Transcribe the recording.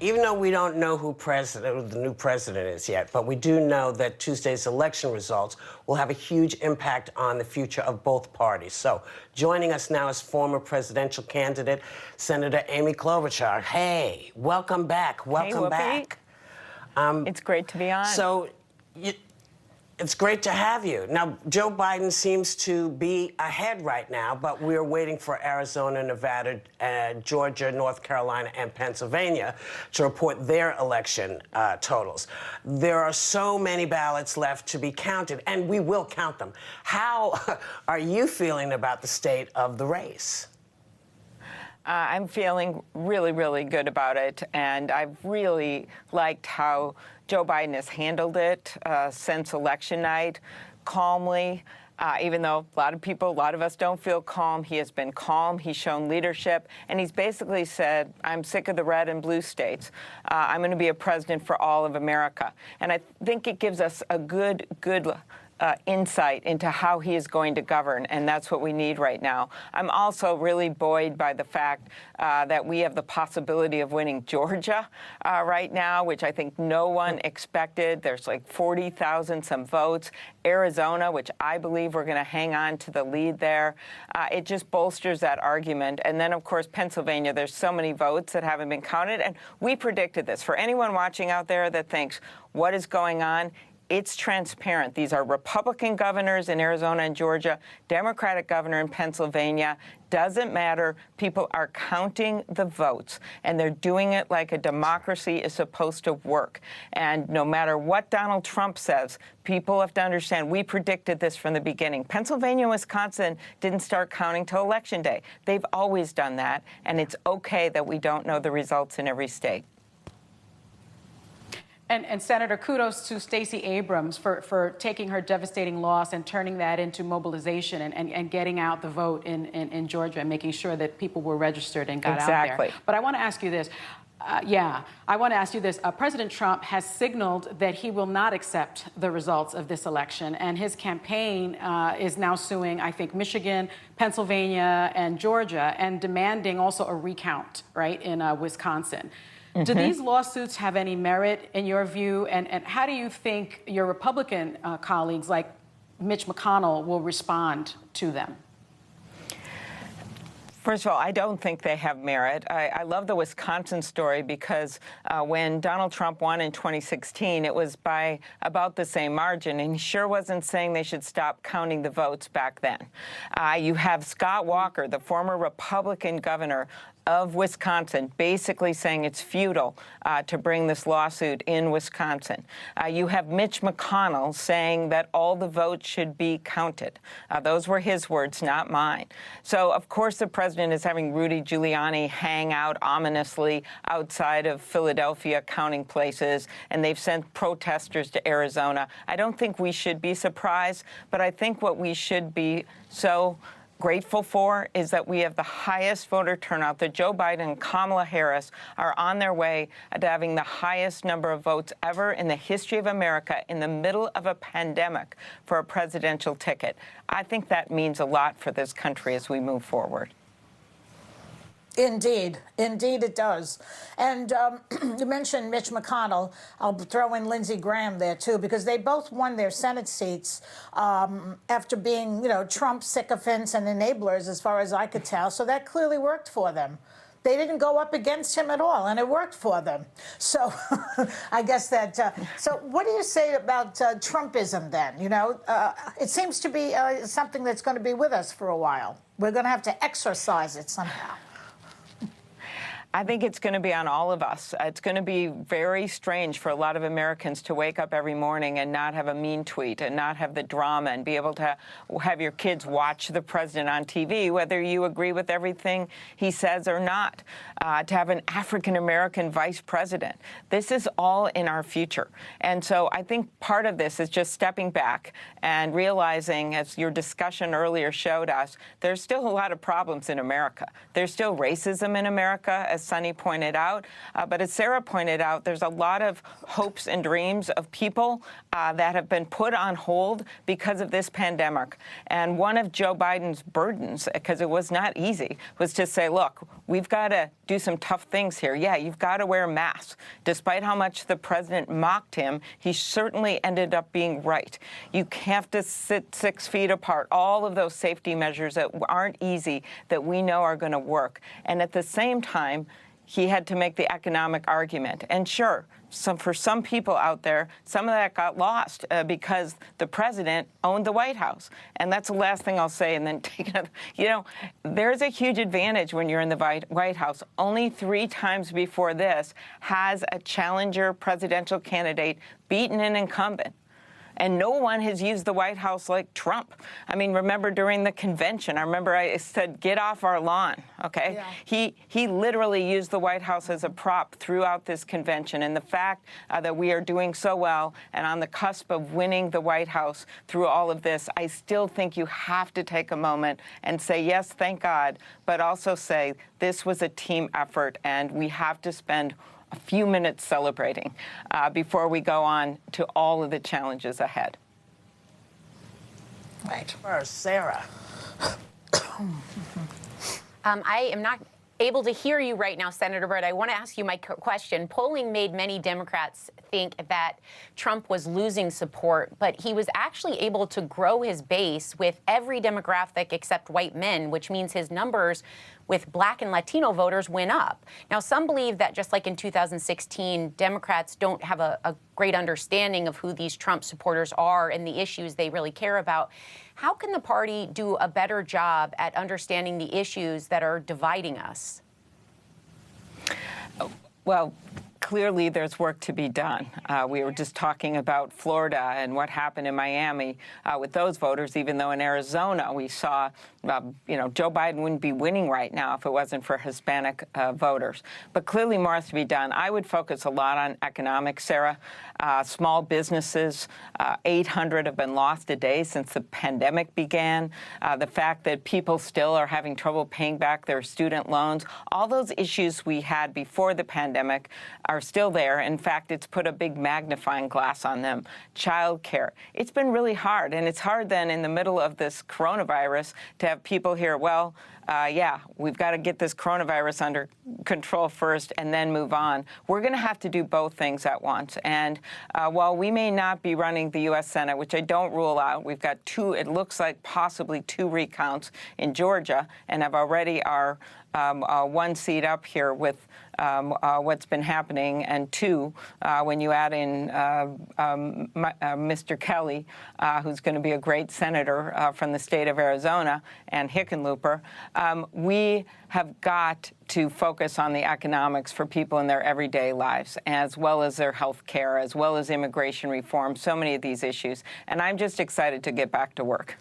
even though we don't know who the new president is yet, but we do know that Tuesday's election results will have a huge impact on the future of both parties. So joining us now is former presidential candidate, Senator Amy Klobuchar. Hey, welcome back. Welcome back. It's great to be on. It's great to have you. Now, Joe Biden seems to be ahead right now, but we're waiting for Arizona, Nevada, Georgia, North Carolina, and Pennsylvania to report their election totals. There are so many ballots left to be counted, and we will count them. How are you feeling about the state of the race? I'm feeling really, really good about it, and I've really liked how Joe Biden has handled it since election night, calmly. Even though a lot of us don't feel calm, he has been calm. He's shown leadership, and he's basically said, I'm sick of the red and blue states. I'm going to be a president for all of America. And I think it gives us a good insight into how he is going to govern, and that's what we need right now. I'm also really buoyed by the fact that we have the possibility of winning Georgia right now, which I think no one expected. There's like 40,000 some votes. Arizona, which I believe we're going to hang on to the lead there. It just bolsters that argument. And then, of course, Pennsylvania, there's so many votes that haven't been counted, and we predicted this. For anyone watching out there that thinks, what is going on? It's transparent. These are Republican governors in Arizona and Georgia, Democratic governor in Pennsylvania. Doesn't matter. People are counting the votes, and they're doing it like a democracy is supposed to work. And no matter what Donald Trump says, people have to understand we predicted this from the beginning. Pennsylvania and Wisconsin didn't start counting till Election Day. They've always done that, and it's okay that we don't know the results in every state. And Senator, kudos to Stacey Abrams for taking her devastating loss and turning that into mobilization and getting out the vote in Georgia and making sure that people were registered and got out there. But I want to ask you this. President Trump has signaled that he will not accept the results of this election, and his campaign is now suing, I think, Michigan, Pennsylvania, and Georgia, and demanding also a recount, right, in Wisconsin. Do these lawsuits have any merit in your view? And how do you think your Republican colleagues like Mitch McConnell will respond to them? First of all, I don't think they have merit. I love the Wisconsin story because when Donald Trump won in 2016, it was by about the same margin, and he sure wasn't saying they should stop counting the votes back then. You have Scott Walker, the former Republican governor of Wisconsin, basically saying it's futile to bring this lawsuit in Wisconsin. You have Mitch McConnell saying that all the votes should be counted. Those were his words, not mine. So, of course, the president is having Rudy Giuliani hang out ominously outside of Philadelphia counting places, and they've sent protesters to Arizona. I don't think we should be surprised, but I think what we should be so grateful for is that we have the highest voter turnout, that Joe Biden and Kamala Harris are on their way to having the highest number of votes ever in the history of America in the middle of a pandemic for a presidential ticket. I think that means a lot for this country as we move forward. Indeed. Indeed, it does. And you mentioned Mitch McConnell. I'll throw in Lindsey Graham there, too, because they both won their Senate seats after being, Trump sycophants and enablers, as far as I could tell. So that clearly worked for them. They didn't go up against him at all, and it worked for them. So I guess that so what do you say about Trumpism then? It seems to be something that's going to be with us for a while. We're going to have to exorcise it somehow. I think it's going to be on all of us. It's going to be very strange for a lot of Americans to wake up every morning and not have a mean tweet and not have the drama and be able to have your kids watch the president on TV, whether you agree with everything he says or not, to have an African-American vice president. This is all in our future. And so I think part of this is just stepping back and realizing, as your discussion earlier showed us, there's still a lot of problems in America. There's still racism in America, as Sunny pointed out. But as Sarah pointed out, there's a lot of hopes and dreams of people that have been put on hold because of this pandemic. And one of Joe Biden's burdens, because it was not easy, was to say, look, we've got to do some tough things here. Yeah, you've got to wear masks. Despite how much the president mocked him, he certainly ended up being right. You have to sit 6 feet apart. All of those safety measures that aren't easy, that we know are going to work. And at the same time, he had to make the economic argument. And sure, for some people out there, some of that got lost because the president owned the White House. And that's the last thing I'll say, and then take another. You know, there's a huge advantage when you're in the White House. Only 3 times before this has a challenger presidential candidate beaten an incumbent. And no one has used the White House like Trump. I mean, remember during the convention, I said, get off our lawn, okay? Yeah. He literally used the White House as a prop throughout this convention. And the fact that we are doing so well and on the cusp of winning the White House through all of this, I still think you have to take a moment and say, yes, thank God, but also say this was a team effort and we have to spend a few minutes celebrating before we go on to all of the challenges ahead. Right. First, Sarah. I am not able to hear you right now, Senator, but I want to ask you my question. Polling made many Democrats think that Trump was losing support, but he was actually able to grow his base with every demographic except white men, which means his numbers with Black and Latino voters went up. Now, some believe that just like in 2016, Democrats don't have a great understanding of who these Trump supporters are and the issues they really care about. How can the party do a better job at understanding the issues that are dividing us? Well, clearly there's work to be done. We were just talking about Florida and what happened in Miami with those voters, even though in Arizona we saw, Joe Biden wouldn't be winning right now if it wasn't for Hispanic voters. But clearly more has to be done. I would focus a lot on economics, Sarah. Small businesses, 800 have been lost a day since the pandemic began. The fact that people still are having trouble paying back their student loans, all those issues we had before the pandemic are still there. In fact, it's put a big magnifying glass on them. Child care. It's been really hard. And it's hard then in the middle of this coronavirus to have people here, well, yeah, we've got to get this coronavirus under control first and then move on. We're going to have to do both things at once. And while we may not be running the U.S. Senate, which I don't rule out, we've got it looks like possibly 2 recounts in Georgia, and have already our 1 seat up here with what's been happening, and 2, when you add in Mr. Kelly, who's going to be a great senator from the state of Arizona, and Hickenlooper, we have got to focus on the economics for people in their everyday lives, as well as their health care, as well as immigration reform, so many of these issues. And I'm just excited to get back to work.